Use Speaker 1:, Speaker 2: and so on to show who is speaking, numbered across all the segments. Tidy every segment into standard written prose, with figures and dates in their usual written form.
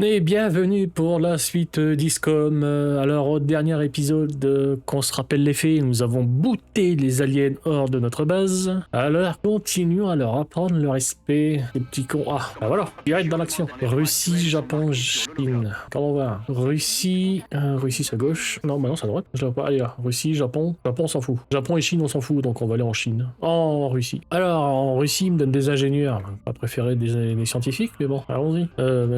Speaker 1: Et bienvenue pour la suite d'ISCOM. Alors, au dernier épisode, qu'on se rappelle les faits, nous avons booté les aliens hors de notre base. Alors, continuons à leur apprendre le respect. Les petits cons. Ah, bah voilà, direct dans l'action. Russie, Japon, Chine. Comment on va? Russie. Russie, c'est à gauche. Non, bah non, c'est à droite. Je l'ai pas. Allez, là. Russie, Japon. Japon, on s'en fout. Japon et Chine, on s'en fout, donc on va aller en Chine. En Russie. Alors, en Russie, ils me donnent des ingénieurs. Pas préféré des scientifiques, mais bon, allons-y.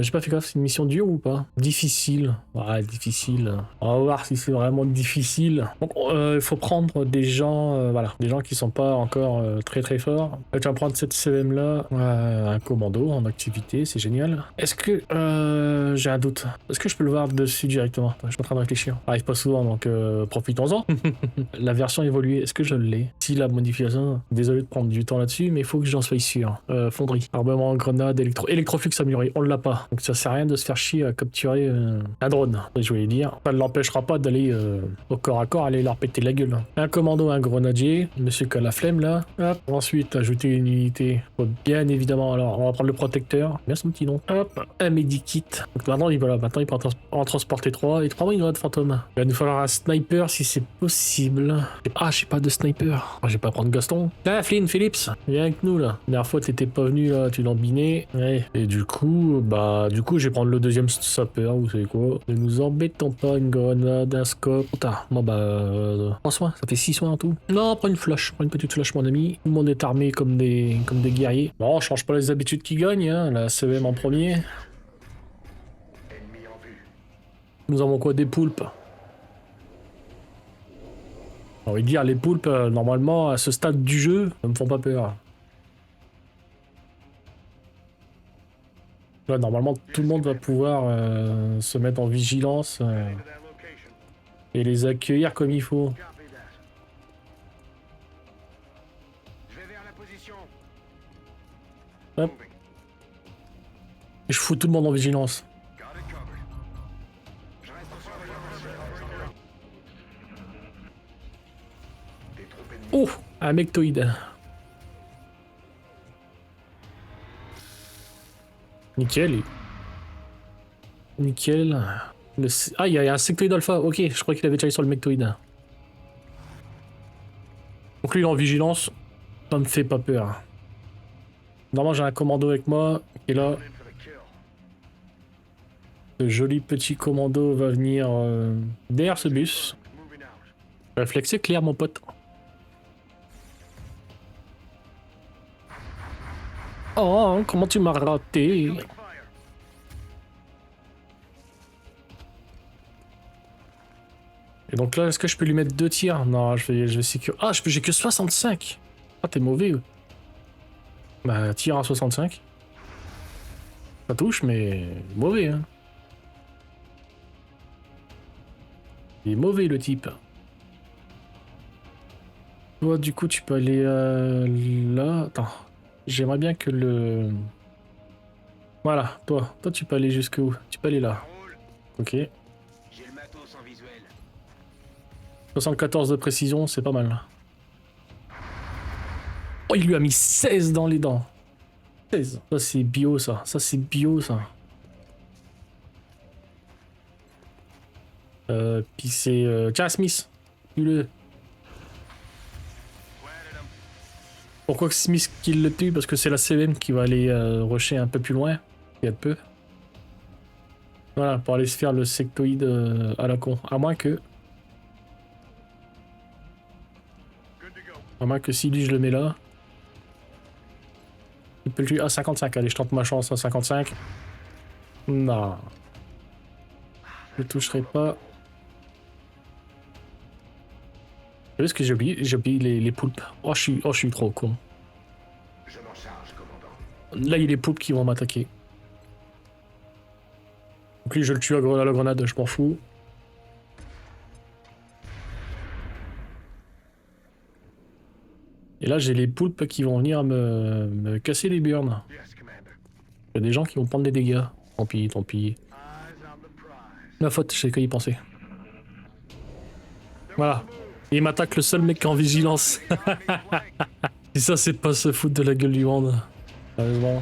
Speaker 1: J'ai pas fait gaffe, c'est une mission dure ou pas? Difficile. Ouais, difficile. On va voir si c'est vraiment difficile. Donc, il faut prendre des gens, voilà, des gens qui sont pas encore très très forts. Tu vas prendre cette CM là, un commando en activité, c'est génial. Est-ce que j'ai un doute? Est-ce que je peux le voir dessus directement? Je suis en train de réfléchir. Ça arrive pas souvent, donc profitons-en. La version évoluée, est-ce que je l'ai? Si la modification, désolé de prendre du temps là-dessus, mais il faut que j'en sois sûr. Fonderie, armement, grenade, électroflux amélioré, on l'a pas. Donc ça sert à rien de se faire chier à capturer un drone, je voulais dire. Ça ne l'empêchera pas d'aller au corps à corps, aller leur péter la gueule. Un commando, un grenadier, monsieur qui a la flemme là. Hop. Ensuite, ajouter une unité. Bien évidemment, alors on va prendre le protecteur. Bien son petit nom. Hop. Un medikit. Donc maintenant, il peut en transporter 3 et 3 grenades fantômes. Il va nous falloir un sniper si c'est possible. Ah, j'ai pas de sniper. Je vais pas prendre Gaston. Ah, Flynn, Phillips, viens avec nous là. La dernière fois, t'étais pas venu là, tu l'embinais. Ouais. Et du coup, je vais prendre le deuxième sapeur, vous savez quoi. Ne nous embêtons pas, une grenade, un scope. Putain, bon 3 soins, ça fait 6 soins en tout. Non, prends une flash, prends une petite flash, mon ami. Tout le monde est armé comme des guerriers. Bon, on change pas les habitudes qui gagnent, hein. La CEM en premier. Nous avons quoi? Des poulpes. J'ai envie de dire, les poulpes, normalement, à ce stade du jeu, ne me font pas peur. Là, normalement, tout le monde va pouvoir se mettre en vigilance et les accueillir comme il faut. Hop. Et je fous tout le monde en vigilance. Oh, un mectoïde. Nickel. Nickel. Ah, il y a un sectoïde alpha. Ok, je crois qu'il avait déjà sur le mectoïde. Donc lui, il est en vigilance. Ça me fait pas peur. Normalement, j'ai un commando avec moi. Et là, ce joli petit commando va venir derrière ce bus. Réflexé clair, mon pote. Oh, comment tu m'as raté? Et donc là, est-ce que je peux lui mettre 2 tirs? Non, je vais sécuriser. Ah, j'ai que 65. Ah, t'es mauvais. Bah, tir à 65. Ça touche, mais mauvais, hein. Il est mauvais, le type. Toi, du coup, tu peux aller là. Attends. J'aimerais bien que le... Voilà, toi, tu peux aller jusqu'où? Tu peux aller là. Ok. 74 de précision, c'est pas mal. Oh, il lui a mis 16 dans les dents. 16. Ça, c'est bio, ça. Ça, c'est bio, ça. Puis c'est... Tiens, Smith. Tue-le. Pourquoi que Smith qu'il le tue? Parce que c'est la CM qui va aller rusher un peu plus loin. Il y a peu. Voilà, pour aller se faire le sectoïde à la con. À moins que si lui je le mets là. Il peut le tuer à 55. Allez, je tente ma chance à 55. Non. Je ne toucherai pas. Vous savez ce que j'ai oublié? J'ai oublié les poulpes. Oh, je suis trop con. Là, il y a les poulpes qui vont m'attaquer. Donc lui, je le tue à la grenade, je m'en fous. Et là, j'ai les poulpes qui vont venir me casser les burnes. Il y a des gens qui vont prendre des dégâts. Tant pis, tant pis. Ma faute, je sais qu'à y penser. Voilà. Et il m'attaque le seul mec qui est en vigilance. Et ça, c'est pas se foutre de la gueule du monde. Sérieusement.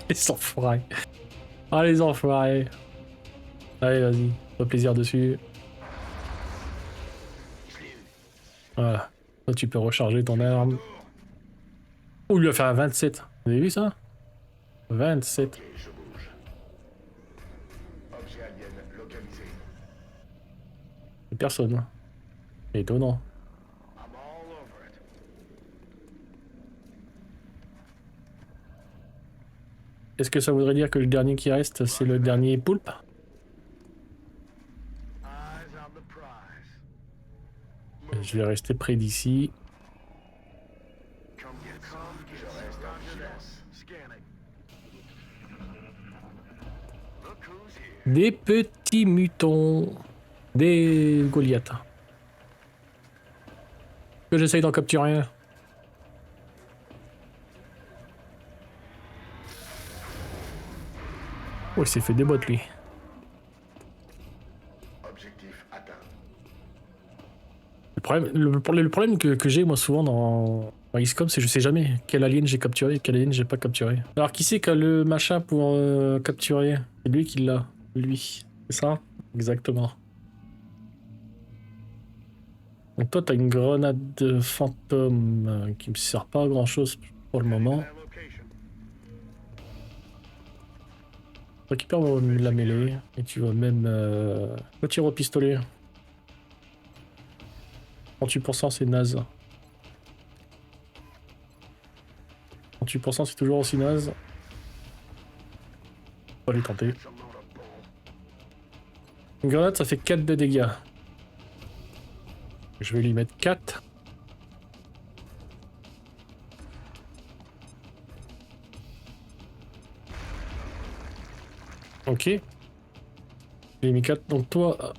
Speaker 1: Les enfoirés. Ah les enfoirés. Allez, vas-y, fais plaisir dessus. Voilà. Toi, tu peux recharger ton arme. Oh, il lui a fait un 27. Vous avez vu ça? 27.
Speaker 2: Ok, je bouge. Objet alien localisé.
Speaker 1: Personne. Hein. Étonnant.
Speaker 2: I'm all over it.
Speaker 1: Est-ce que ça voudrait dire que le dernier qui reste, c'est le dernier poulpe?
Speaker 2: Eyes on the prize.
Speaker 1: Je vais rester près d'ici.
Speaker 2: Come get some. Je reste en vigilance. Scanning. Look who's here.
Speaker 1: Des petits mutons. Des Goliaths. Que j'essaye d'en capturer un. Oh, il s'est fait des bottes, lui.
Speaker 2: Objectif atteint.
Speaker 1: Le problème que j'ai, moi, souvent, dans XCOM, c'est que je sais jamais quel alien j'ai capturé et quel alien j'ai pas capturé. Alors, qui c'est qui a le machin pour capturer? C'est lui qui l'a. Lui. C'est ça? Exactement. Donc toi, t'as une grenade de fantôme qui me sert pas à grand chose pour le moment.
Speaker 2: That location.
Speaker 1: Récupère la mêlée et tu vas même... tir au pistolet. 38% c'est naze. 38% c'est toujours aussi naze. On va les tenter.
Speaker 2: Some load of bull.
Speaker 1: Une grenade ça fait 4 de dégâts. Je vais lui mettre 4. Ok. J'ai mis 4. Donc toi,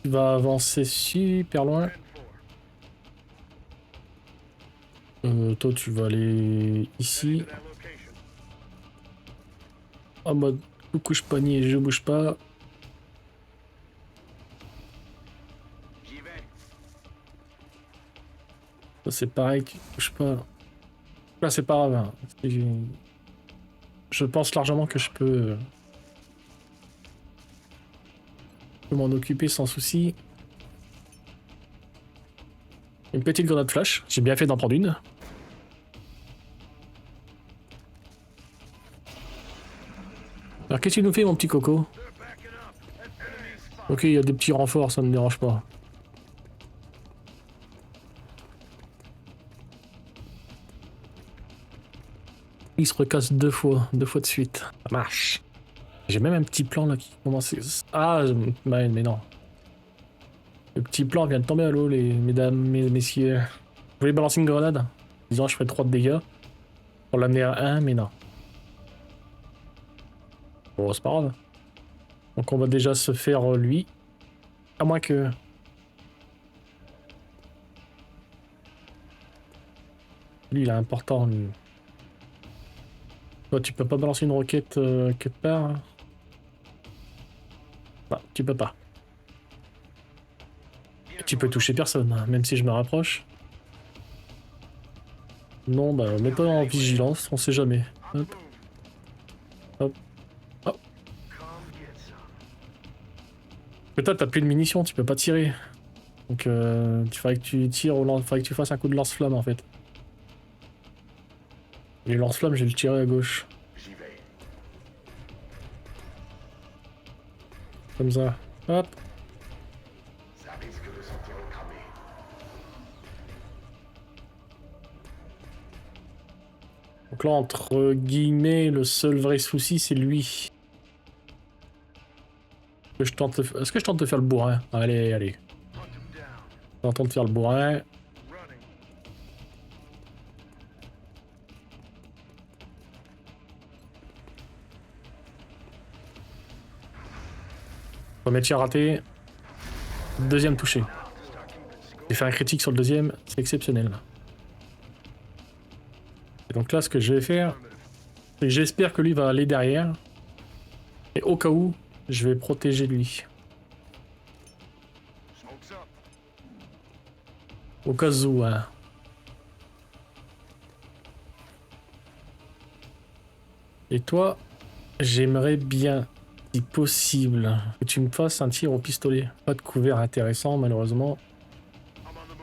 Speaker 1: tu vas avancer super loin.
Speaker 2: 10-4.
Speaker 1: Toi tu vas aller ici.
Speaker 2: That location.
Speaker 1: En mode couche panier, je bouge pas.
Speaker 2: J'y vais.
Speaker 1: Ça c'est pareil, tu bouges pas. Là c'est pas grave. Hein. Je pense largement que je peux m'en occuper sans souci. Une petite grenade flash. J'ai bien fait d'en prendre une. Alors qu'est-ce qu'il nous fait mon petit coco?
Speaker 2: They're backing up. Enemy spot.
Speaker 1: Ok, il y a des petits renforts, ça me dérange pas. Il se recasse deux fois de suite. Ça marche. J'ai même un petit plan là qui commence. Ah, mais non. Le petit plan vient de tomber à l'eau, les mesdames, messieurs. Je voulais balancer une grenade. Disons, je ferais 3 de dégâts. Pour l'amener à 1, mais non. Bon, c'est pas grave. Donc on va déjà se faire lui. À moins que... Lui, il est important. Lui. Toi, tu peux pas balancer une roquette quelque part. Hein. Bah, tu peux pas. Et tu peux toucher personne, hein, même si je me rapproche. Non, bah, mets pas en vigilance, on sait jamais.
Speaker 2: On the
Speaker 1: Hop,
Speaker 2: move.
Speaker 1: hop, hop.
Speaker 2: Come get some.
Speaker 1: Mais toi, t'as plus de munitions, tu peux pas tirer. Donc, il faudrait que tu tires au lance... faudrait que tu fasses un coup de lance-flamme en fait. Et le lance-flamme, je vais le tirer à gauche.
Speaker 2: J'y vais.
Speaker 1: Comme ça. Hop.
Speaker 2: Ça risque de sortir au cramé.
Speaker 1: Donc là, entre guillemets, le seul vrai souci, c'est lui. Est-ce que je tente de faire le bourrin? Allez, allez.
Speaker 2: Hunt him down.
Speaker 1: J'entends de faire le bourrin.
Speaker 2: Running.
Speaker 1: Premier tir raté. Deuxième touché.
Speaker 2: Start keeping score.
Speaker 1: J'ai fait un critique sur le deuxième, c'est exceptionnel. Et donc là, ce que je vais faire,
Speaker 2: Affirmative.
Speaker 1: c'est que j'espère que lui va aller derrière. Et au cas où, je vais protéger lui.
Speaker 2: Smoke's up.
Speaker 1: Au cas où, hein. Et toi, J'aimerais bien, si possible, que tu me fasses un tir au pistolet. Pas de couvert intéressant, malheureusement.
Speaker 2: I'm on the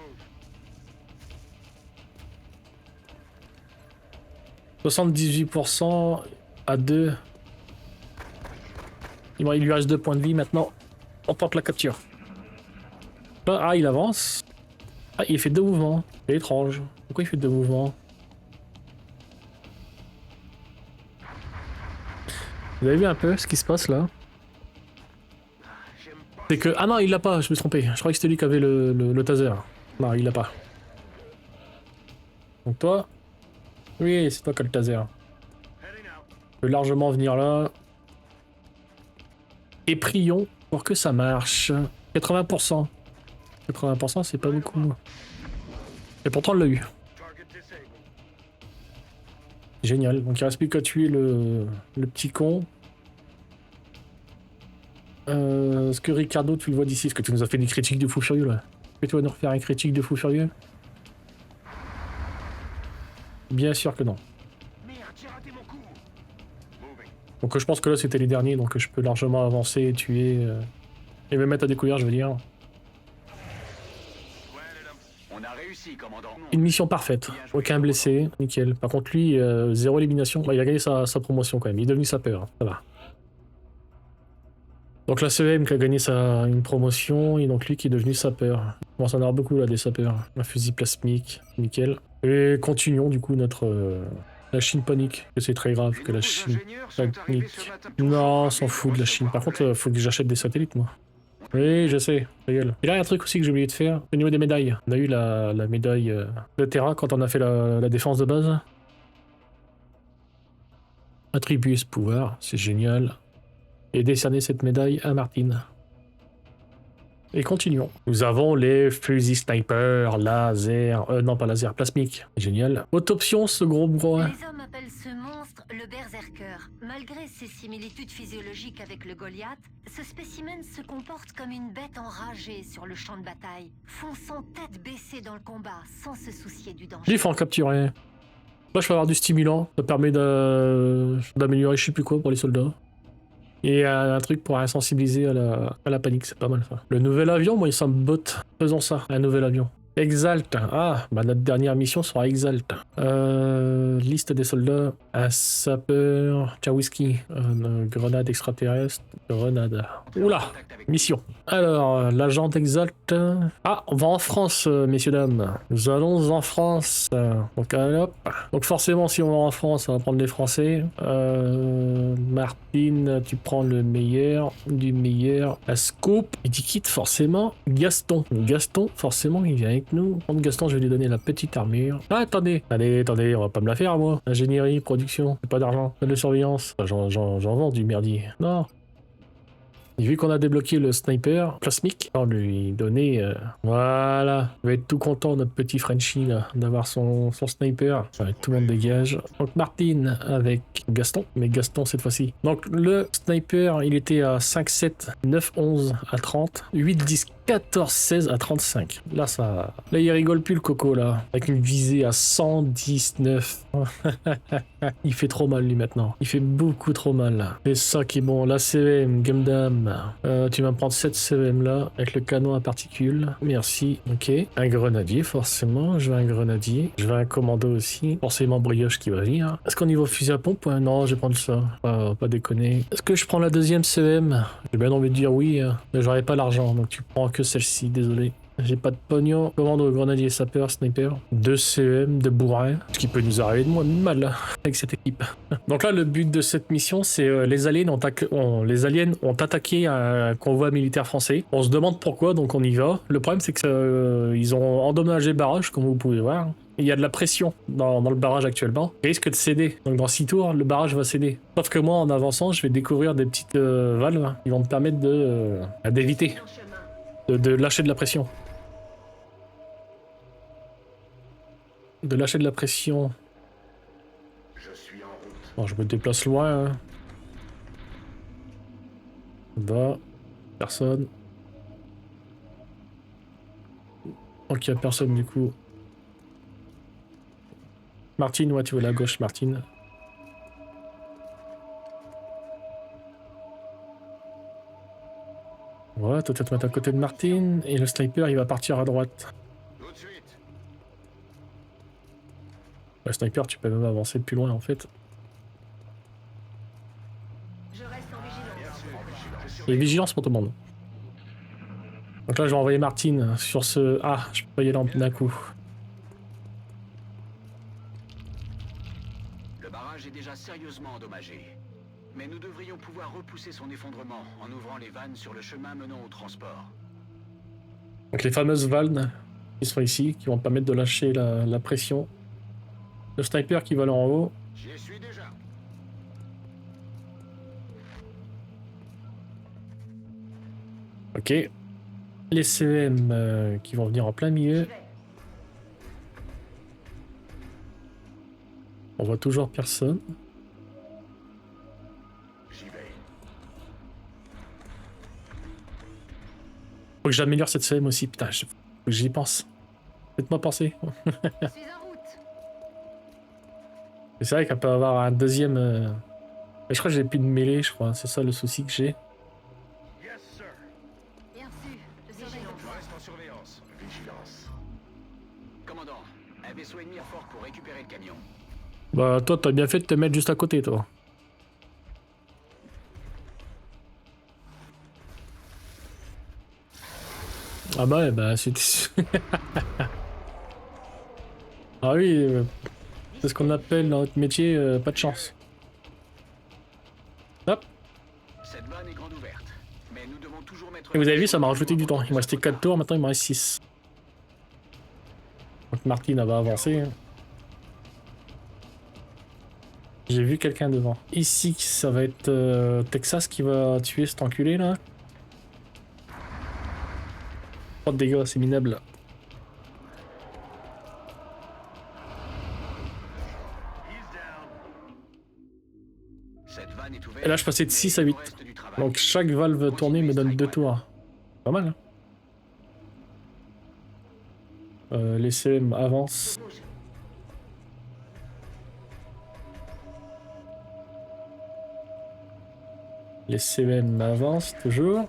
Speaker 2: move.
Speaker 1: 78% à 2. Il lui reste 2 points de vie maintenant. On tente la capture. Ah, il avance. Ah, il fait 2 mouvements. C'est étrange. Pourquoi il fait 2 mouvements? Vous avez vu un peu ce qui se passe là?
Speaker 2: J'aime pas.
Speaker 1: C'est que... Ah non, il l'a pas, je me suis trompé. Je croyais que c'était lui qui avait le taser. Non, il l'a pas. Donc toi... Oui, c'est toi qui as le taser.
Speaker 2: Heading out.
Speaker 1: Je peux largement venir là. Et prions pour que ça marche. 80%. 80%, c'est pas beaucoup. Et pourtant, on l'a eu.
Speaker 2: Target disabled.
Speaker 1: Génial. Donc il reste plus qu'à tuer le petit con. Est-ce que Ricardo, tu le vois d'ici? Est-ce que tu nous as fait des critiques de fou furieux là? Est-ce que tu vas nous refaire une critique de fou furieux? Bien sûr que non.
Speaker 2: Merde, j'ai raté mon coup. Moving.
Speaker 1: Donc je pense que là c'était les derniers, donc je peux largement avancer et tuer. Et me mettre à découvert, je veux dire.
Speaker 2: On a réussi, commandant.
Speaker 1: Une mission parfaite. Aucun blessé, nickel. Par contre lui, zéro élimination. Bah, il a gagné sa promotion quand même. Il est devenu sapeur, ça va. Donc la CEM qui a gagné une promotion, et donc lui qui est devenu sapeur. Bon, ça en a beaucoup là des sapeurs. Un fusil plasmique, nickel. Et continuons du coup notre... la Chine panique, que c'est très grave que la Chine panique. Non, on s'en fout de la Chine. Par contre, faut que j'achète des satellites moi. Oui, je sais, rigole. Et là, il y a un truc aussi que j'ai oublié de faire, au niveau des médailles. On a eu la médaille de Terra quand on a fait la défense de base. Attribuer ce pouvoir, c'est génial. Et décerner cette médaille à Martine. Et continuons. Nous avons les fusils sniper, laser, non pas laser, plasmique. Génial. Autopsion, ce gros bras.
Speaker 3: Les hommes appellent ce monstre le berserker. Malgré ses similitudes physiologiques avec le Goliath, ce spécimen se comporte comme une bête enragée sur le champ de bataille, fonçant tête baissée dans le combat sans se soucier du danger.
Speaker 1: Il faut en capturer. Là, je vais avoir du stimulant. Ça permet d'améliorer je sais plus quoi pour les soldats. Et un truc pour insensibiliser à la panique, c'est pas mal ça. Le nouvel avion, moi, il s'en botte. Faisons ça, un nouvel avion. Exalt. Ah, bah notre dernière mission sera Exalt. Liste des soldats. Un sapeur. Tchawiski. Grenade extraterrestre. Grenade. Oula. Mission. Alors, l'agent Exalt. Ah, on va en France, messieurs, dames. Nous allons en France. Donc, hop. Donc, forcément, si on va en France, on va prendre les Français. Martine, tu prends le meilleur. Du meilleur. La scoop. Et tu quittes forcément Gaston. Gaston, forcément, il vient avec nous. Contre Gaston, je vais lui donner la petite armure. Ah, attendez. Attendez, on va pas me la faire, moi. Ingénierie, production. C'est pas d'argent. De surveillance. J'en vends du merdier. Non. Et vu qu'on a débloqué le sniper plasmique, on va lui donner... voilà. Il va être tout content, notre petit Frenchie, là, d'avoir son sniper. Ouais, tout le monde dégage. Donc Martine avec Gaston, mais Gaston cette fois-ci. Donc le sniper, il était à 5, 7, 9, 11 à 30, 8, 10, 14, 16 à 35. Là, ça... Là, il rigole plus le coco, là. Avec une visée à 119. Il fait trop mal, lui, maintenant. Il fait beaucoup trop mal. C'est ça qui est bon. La CVM, Gundam. Tu vas me prendre cette CVM, là, avec le canon à particules. Merci. Ok. Un grenadier, forcément. Je veux un grenadier. Je veux un commando aussi. Forcément, brioche qui va venir. Est-ce qu'on y va au fusil à pompe? Non, je vais prendre ça. Pas déconner. Est-ce que je prends la deuxième CVM? J'ai bien envie de dire oui, mais j'aurais pas l'argent, donc tu prends que celle-ci, désolé. J'ai pas de pognon. Commando, grenadier, sapeur, sniper. 2 CEM, de bourrin. Ce qui peut nous arriver de moins de mal là, avec cette équipe. Donc là, le but de cette mission, c'est les aliens ont attaqué un convoi militaire français. On se demande pourquoi, donc on y va. Le problème, c'est que ils ont endommagé le barrage, comme vous pouvez voir. Il y a de la pression dans le barrage actuellement. Il risque de céder. Donc dans 6 tours, le barrage va céder. Sauf que moi, en avançant, je vais découvrir des petites valves qui vont me permettre d'éviter, de lâcher de la pression. De lâcher de la pression.
Speaker 2: Je suis en route.
Speaker 1: Bon, je me déplace loin. Hein. Va. Personne. Ok, il n'y a personne du coup. Martine, ouais, tu veux la gauche, Martine. Ouais, toi, tu vas te mettre à côté de Martine. Et le sniper, il va partir à droite.
Speaker 2: Tout de suite.
Speaker 1: Le sniper, tu peux même avancer plus loin, en fait.
Speaker 3: Je reste en vigilance.
Speaker 1: Et vigilance pour tout le monde. Donc là, je vais envoyer Martine sur ce... Ah, je peux pas y aller d'un coup.
Speaker 4: Le barrage est déjà sérieusement endommagé. Mais nous devrions pouvoir repousser son effondrement en ouvrant les vannes sur le chemin menant au transport.
Speaker 1: Donc les fameuses vannes qui sont ici, qui vont permettre de lâcher la pression. Le sniper qui vole en haut.
Speaker 2: J'y suis déjà.
Speaker 1: Ok. Les CM qui vont venir en plein milieu. On voit toujours personne.
Speaker 2: J'y vais.
Speaker 1: Faut que j'améliore cette CM aussi. Putain, faut que j'y pense. Faites-moi penser.
Speaker 3: Je suis en route.
Speaker 1: C'est vrai qu'elle peut avoir un deuxième... Mais je crois que j'ai plus de mêlée, je crois. C'est ça le souci que j'ai.
Speaker 2: Yes, sir.
Speaker 3: Bien reçu. Je surveille.
Speaker 2: Je reste en surveillance. Vigilance.
Speaker 4: Commandant, un vaisseau ennemi à fort pour récupérer le camion.
Speaker 1: Bah toi, t'as bien fait de te mettre juste à côté, toi. Ah bah ouais, bah c'était... Ah oui, c'est ce qu'on appelle dans notre métier, pas de chance. Hop.
Speaker 4: Cette vanne est grande ouverte. Mais nous devons toujours mettre...
Speaker 1: Et vous avez vu, ça m'a rajouté du temps. Il me restait 4 tours, maintenant il me reste 6. Donc Martine elle va avancer. J'ai vu quelqu'un devant. Ici, ça va être Texas qui va tuer cet enculé là. Pas de dégâts, c'est minable.
Speaker 2: He's down.
Speaker 4: Cette vanne est ouverte.
Speaker 1: Et là, je passais de 6 à
Speaker 4: mais
Speaker 1: 8.
Speaker 4: il nous reste du travail.
Speaker 1: Donc chaque valve tournée me donne 2 tours. Pas mal, hein. Les CM avancent. Les CM avancent toujours.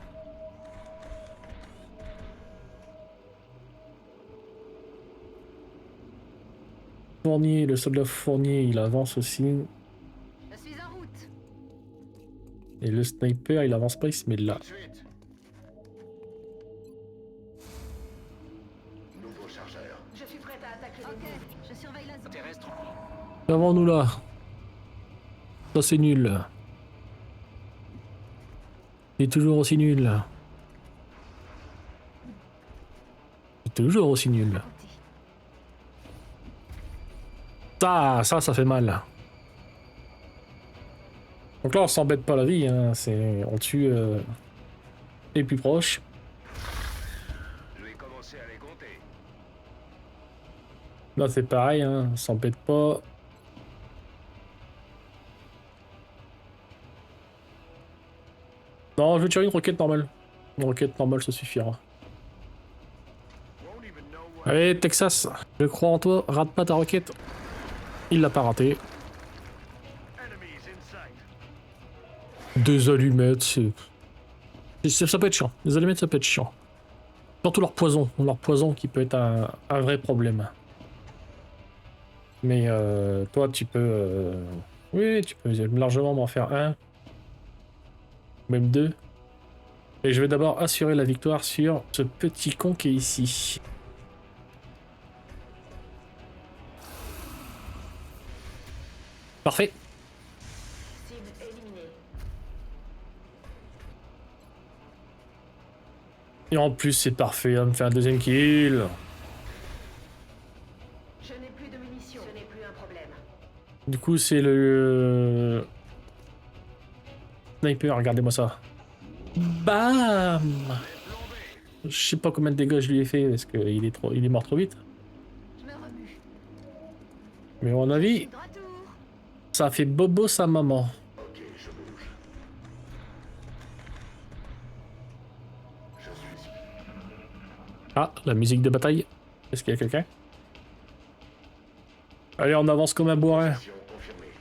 Speaker 1: Fournier, le soldat Fournier, il avance aussi.
Speaker 3: Je suis en route.
Speaker 1: Et le sniper, il avance pas, il se met là.
Speaker 2: Tout de suite. Nouveau chargeur.
Speaker 3: Je suis prête à attaquer. Ok, je surveille la zone.
Speaker 4: Terrestre.
Speaker 1: Avant nous là. Ça c'est nul. Il est toujours aussi nul. Il est toujours aussi nul. Ça fait mal. Donc là on s'embête pas la vie, hein. On tue les plus proches.
Speaker 2: Je vais commencer à les compter.
Speaker 1: Là c'est pareil, hein. On s'embête pas. Non, je vais tirer une roquette normale. Une roquette normale, ça suffira.
Speaker 2: Won't even know what.
Speaker 1: Allez, Texas, je crois en toi, rate pas ta roquette. Il l'a pas raté.
Speaker 2: Enemies in sight.
Speaker 1: Des allumettes, ça peut être chiant. Les allumettes, ça peut être chiant. Surtout leur poison qui peut être un vrai problème. Mais toi, tu peux... Oui, tu peux largement m'en faire un. Même 2. Et je vais d'abord assurer la victoire sur ce petit con qui est ici. Parfait.
Speaker 3: Cible éliminée.
Speaker 1: Et en plus, c'est parfait, on me fait un deuxième kill.
Speaker 3: Je n'ai plus de munitions. Ce n'est plus un problème.
Speaker 1: Du coup, c'est le... Sniper, regardez-moi ça. Bam! Je sais pas combien de dégâts je lui ai fait parce qu'il est mort trop vite.
Speaker 3: Je me remue.
Speaker 1: Mais à mon avis,
Speaker 3: De retour.
Speaker 1: ça a fait bobo sa maman.
Speaker 2: Ok, je bouge. Je suis.
Speaker 1: Ah, la musique de bataille. Est-ce qu'il y a quelqu'un? Allez, on avance comme un bourrin.
Speaker 2: Mission confirmée.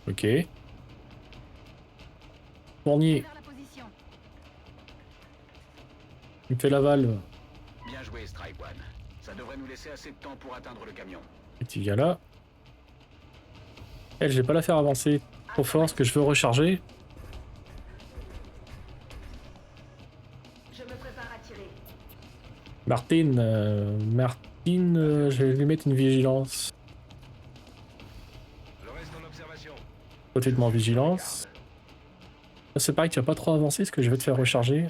Speaker 1: Ok. Fournier,
Speaker 5: Vers la position.
Speaker 1: il me fait la valve.
Speaker 4: Bien joué, Strike One. Ça devrait nous laisser assez de temps pour atteindre le camion.
Speaker 1: Et tu viens là. Elle, je vais pas la faire avancer trop fort parce que je veux recharger.
Speaker 5: Je me prépare à tirer.
Speaker 1: Martine, je vais lui mettre une vigilance.
Speaker 2: Le reste en observation.
Speaker 1: Côté de mon vigilance. Là, c'est pareil, tu vas pas trop avancer parce que je vais te faire recharger.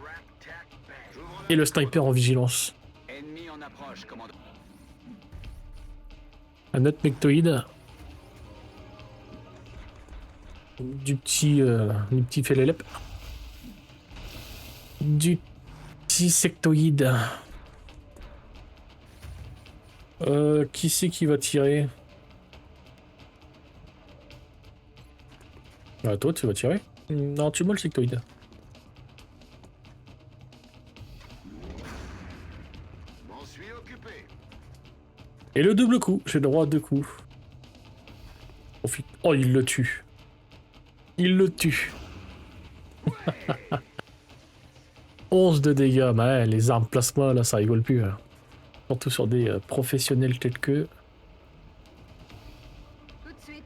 Speaker 2: Rack, tack, bang. J'ouvre
Speaker 1: Et le sniper en vigilance.
Speaker 4: Ennemi en approche, commandant.
Speaker 1: Un autre mectoïde. Du petit félélep. Du petit sectoïde. Qui c'est qui va tirer? Ah, toi, tu vas tirer? Non, tu moi le sectoïde.
Speaker 2: M'en suis occupé.
Speaker 1: Et le double coup, j'ai le droit à 2 coups. Profite. Oh, il le tue. Il le tue. 11 de dégâts. Bah, ouais, les armes plasma, là, ça rigole plus. Hein. Surtout sur des professionnels tels que...
Speaker 5: Tout de suite.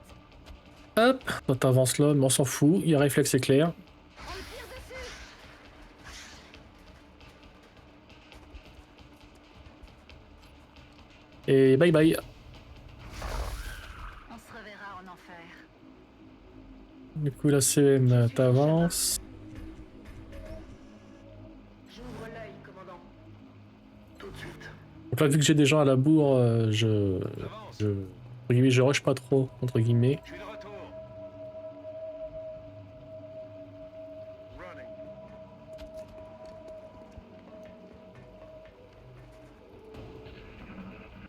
Speaker 1: Hop, toi t'avances là, mais on s'en fout. Il y a réflexe éclair.
Speaker 5: On me tire dessus.
Speaker 1: Et bye bye.
Speaker 5: On se reverra en enfer.
Speaker 1: Du coup, la CM, t'avances.
Speaker 5: J'ouvre l'œil, commandant.
Speaker 2: Tout de suite.
Speaker 1: Donc là, vu que j'ai des gens à la bourre,
Speaker 2: J'avance.
Speaker 1: entre guillemets, je rush pas trop, entre guillemets.
Speaker 2: Je suis de retour. Running.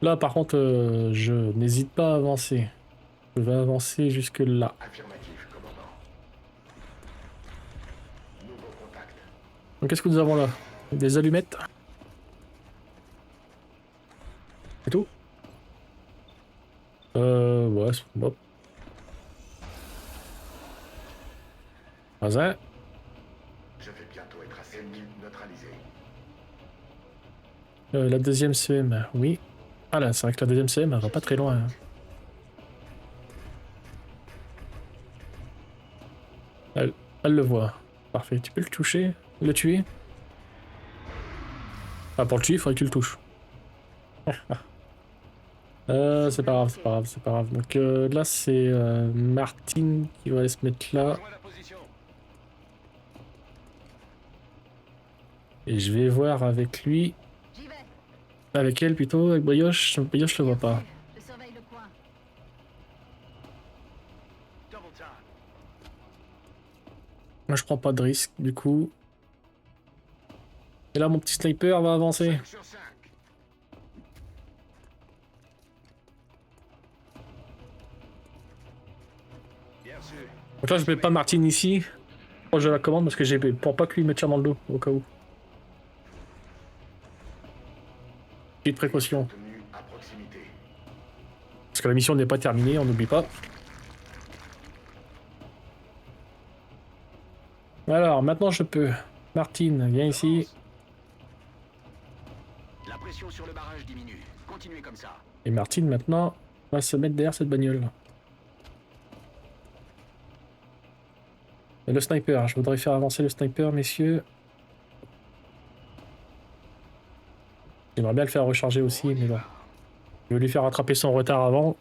Speaker 1: Là, par contre, je n'hésite pas à avancer. Je vais avancer jusque là.
Speaker 2: Affirmatif, commandant. Nouveau contact.
Speaker 1: Donc, qu'est-ce que nous avons là? Des allumettes. C'est tout? Ouais, c'est bon. Vas-y.
Speaker 2: Je vais bientôt être assez ennemi neutralisé.
Speaker 1: La deuxième CM, oui. Ah là, c'est vrai que la deuxième CM, elle va pas très loin. Hein. Elle le voit. Parfait. Tu peux le toucher? Le tuer? Ah, pour le tuer, il faudrait que tu le touches. C'est pas grave, c'est pas grave, c'est pas grave. Donc là, c'est Martine qui va aller se mettre là.
Speaker 2: Rejoins la position.
Speaker 1: Et je vais voir avec lui.
Speaker 5: J'y vais.
Speaker 1: Avec elle plutôt, avec Brioche. Brioche, je le vois pas.
Speaker 5: Je surveille le coin.
Speaker 2: Double time.
Speaker 1: Moi, je prends pas de risque, du coup. Et là, mon petit sniper va avancer.
Speaker 2: 5 sur 5. Bien sûr.
Speaker 1: Donc là, je mets pas Martine ici. Moi, je la commande parce que j'ai pour pas que lui me tire dans le dos, au cas où. Petite précaution.
Speaker 2: Tenu à proximité.
Speaker 1: Parce que la mission n'est pas terminée, on n'oublie pas. Alors, maintenant je peux. Martine, viens ici.
Speaker 4: La pression sur le barrage diminue. Continuez comme ça.
Speaker 1: Et Martine, maintenant, va se mettre derrière cette bagnole. Et le sniper, je voudrais faire avancer le sniper, messieurs. J'aimerais bien le faire recharger aussi, mais bon. Je vais lui faire rattraper son retard avant.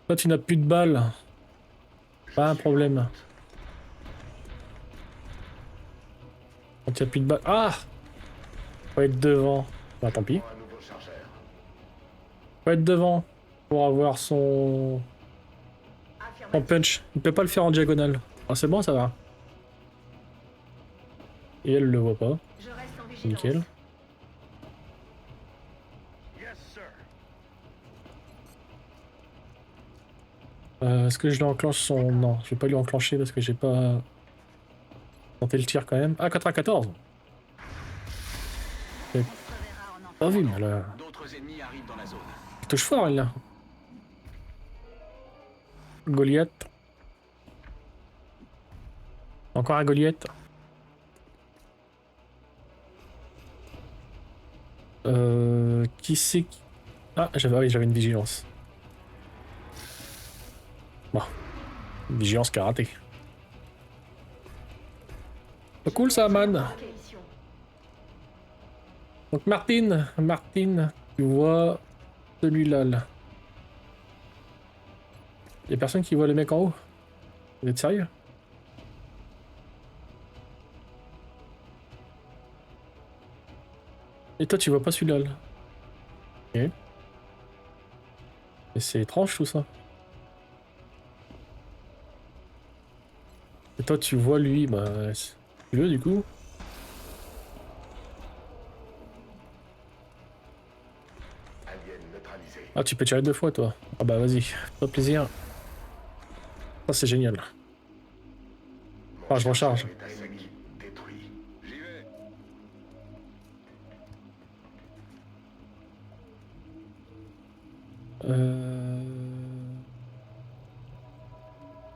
Speaker 1: Toi, tu n'as plus de balles. Pas un problème. Quand il n'y a plus de balles... Ah! Faut être devant. Bah tant pis.
Speaker 2: Un nouveau chargeur.
Speaker 1: Faut être devant pour avoir son punch. Il peut pas le faire en diagonale. Ah c'est bon, ça va. Et elle le voit pas.
Speaker 5: Je reste en vigilance.
Speaker 1: Nickel.
Speaker 2: Yes, sir.
Speaker 1: Est-ce que je l'enclenche son... Non, je vais pas lui enclencher parce que j'ai pas... tenté le tir quand même. Ah, 94.
Speaker 5: On se reverra en enfer.
Speaker 1: Pas vu, mais là...
Speaker 4: D'autres ennemis arrivent dans la zone.
Speaker 1: Il touche fort, elle, là. Goliath. Encore un Goliath. Qui c'est qui... Ah, j'avais une vigilance. Bon. Une vigilance karaté. Pas cool ça, man.
Speaker 5: Ok, mission.
Speaker 1: Donc Martine, tu vois celui-là. Là. Y'a personne qui voit le mec en haut? Vous êtes sérieux? Et toi tu vois pas celui-là là. Ok. Et c'est étrange tout ça. Et toi tu vois lui, bah... Tu veux du coup?
Speaker 2: Alien neutralisé.
Speaker 1: Ah tu peux tirer 2 fois toi. Ah bah vas-y, fais-toi plaisir. Ça c'est génial. Ah je recharge.
Speaker 2: Est à sec. Détruit.
Speaker 4: J'y vais.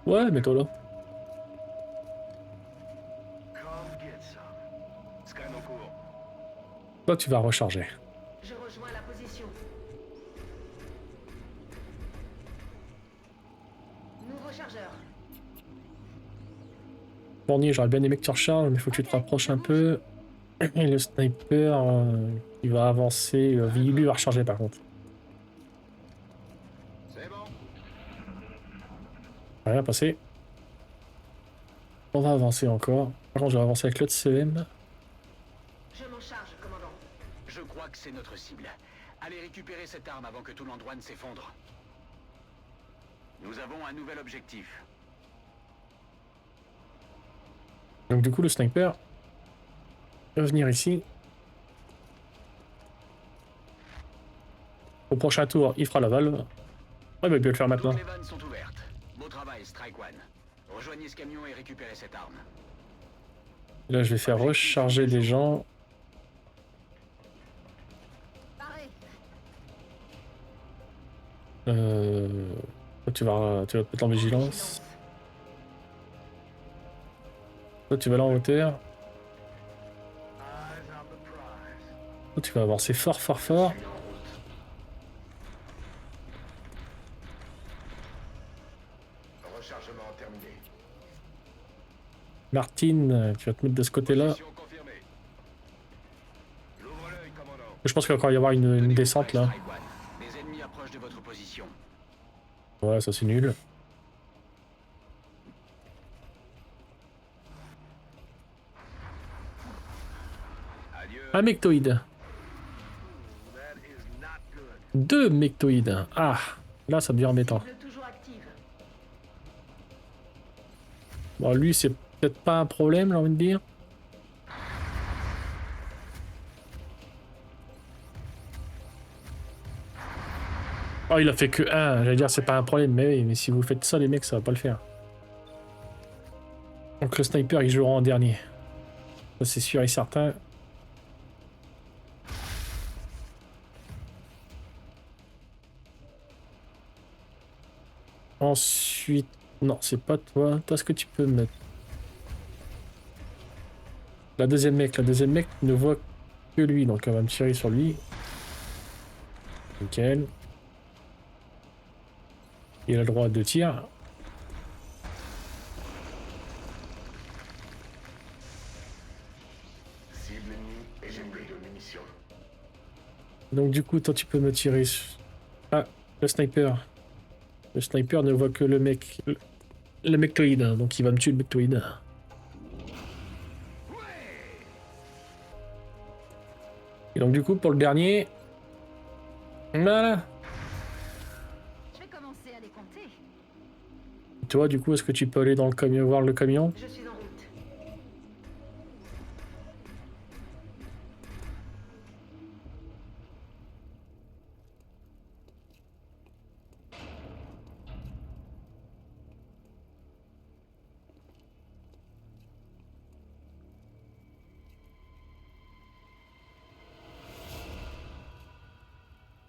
Speaker 1: Ouais, mets-toi là.
Speaker 2: Come get some.
Speaker 4: Scan en cours.
Speaker 1: Toi tu vas recharger.
Speaker 5: Je rejoins la position. Nouveau chargeur.
Speaker 1: Fournier, j'aurais bien aimé que tu recharges, mais faut que tu te rapproches un peu. Et le sniper, il va avancer. Lui va recharger par contre.
Speaker 4: C'est bon.
Speaker 1: Rien passé. On va avancer encore. Par contre, je vais avancer avec l'autre CM.
Speaker 5: Je m'en charge, commandant.
Speaker 4: Je crois que c'est notre cible. Allez récupérer cette arme avant que tout l'endroit ne s'effondre. Nous avons un nouvel objectif.
Speaker 1: Donc du coup, le sniper va venir ici. Au prochain tour, il fera la valve. Ouais, bah il peut le faire maintenant.
Speaker 4: Toutes les vannes sont ouvertes. Beau travail, Strike One. Rejoignez ce camion et récupérez cette arme.
Speaker 1: Là, je vais faire recharger des gens.
Speaker 5: Paré.
Speaker 1: Toi, tu vas te mettre en vigilance. Toi, tu vas là en hauteur.
Speaker 2: Eyes on the prize.
Speaker 1: Toi, tu vas avancer fort, fort, fort.
Speaker 2: Je suis en route. Rechargement terminé.
Speaker 1: Martine, tu vas te mettre de ce côté-là.
Speaker 4: Position confirmée. L'ouvre l'œil, commandant.
Speaker 1: Je pense qu'il va encore y avoir une
Speaker 4: Tenez-vous
Speaker 1: descente
Speaker 4: prêt,
Speaker 1: là.
Speaker 4: Strike One. Les ennemis approchent de votre position.
Speaker 1: Ouais, ça c'est nul.
Speaker 4: Adieu.
Speaker 1: Un mectoïde.
Speaker 2: That is not good.
Speaker 1: 2 mectoïdes. Ah, là ça devient embêtant.
Speaker 5: Cible toujours active.
Speaker 1: Bon, lui c'est peut-être pas un problème, j'ai envie de dire. Oh, il a fait que 1. J'allais dire c'est pas un problème, mais oui, mais si vous faites ça, les mecs, ça va pas le faire. Donc le sniper, il jouera en dernier. Ça c'est sûr et certain. Ensuite... Non, c'est pas toi. Toi, est-ce que tu peux me mettre... La deuxième mec ne voit que lui, donc on va me tirer sur lui. Nickel. Il a le droit à 2 tirs.
Speaker 2: Cible ennemie et j'ai plus de munitions.
Speaker 1: Donc du coup, toi tu peux me tirer sur... Ah, le sniper. Le sniper ne voit que le mec... Le mectoïde, hein, donc il va me tuer le mectoïde. Et donc du coup, pour le dernier... Voilà.
Speaker 5: Je vais commencer à les compter.
Speaker 1: Toi, du coup, est-ce que tu peux aller dans le camion, voir le camion?
Speaker 5: Je suis en route.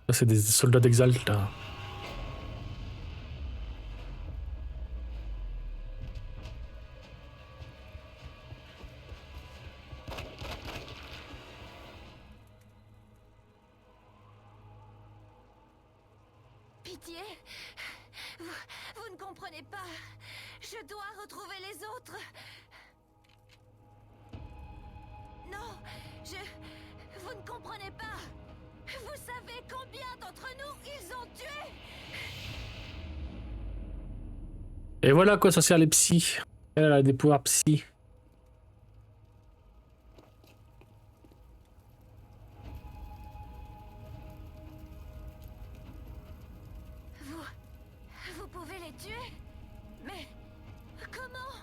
Speaker 1: Ça, c'est des soldats d'Exalt, là.
Speaker 3: Pitié. Vous ne comprenez pas. Je dois retrouver les autres. Non, vous ne comprenez pas. Vous savez combien d'entre nous ils ont tués?
Speaker 1: Et voilà à quoi ça sert les psys. Elle a des pouvoirs psy.
Speaker 3: Vous pouvez les tuer? Mais comment?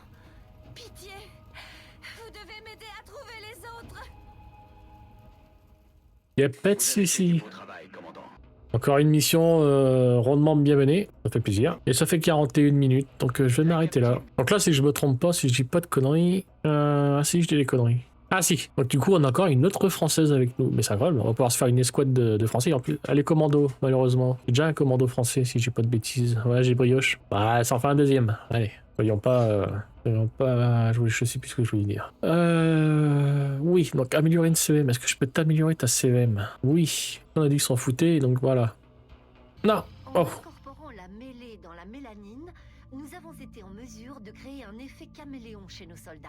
Speaker 3: Pitié. Vous devez m'aider à trouver les autres.
Speaker 1: Y'a pas de soucis.
Speaker 4: Au travail, commandant.
Speaker 1: Encore une mission rondement bien menée, ça fait plaisir. Et ça fait 41 minutes, donc je vais m'arrêter là. Donc là, si je me trompe pas, si je dis pas de conneries... Ah si, je dis des conneries. Ah si, donc du coup, on a encore une autre française avec nous. Mais c'est grave, on va pouvoir se faire une escouade de français. En plus, elle est commando, malheureusement. J'ai déjà un commando français, si j'ai pas de bêtises. Ouais, j'ai brioche. Bah, ça en fait un deuxième. Allez, voyons pas... je sais plus ce que je voulais dire. Oui, donc améliorer une CEM. Est-ce que je peux t'améliorer ta CEM? Oui. On a dit qu'ils s'en foutaient, donc voilà. Non.
Speaker 3: En
Speaker 1: Oh.
Speaker 3: incorporant la mêlée dans la mélanine, nous avons été en mesure de créer un effet caméléon chez nos soldats.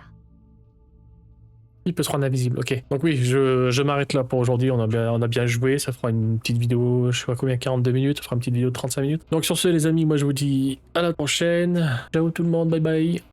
Speaker 1: Il peut se rendre invisible, ok. Donc oui, je m'arrête là pour aujourd'hui, on a bien joué, ça fera une petite vidéo, je sais pas combien, 42 minutes, ça fera une petite vidéo de 35 minutes. Donc sur ce les amis, moi je vous dis à la prochaine, ciao tout le monde, bye bye.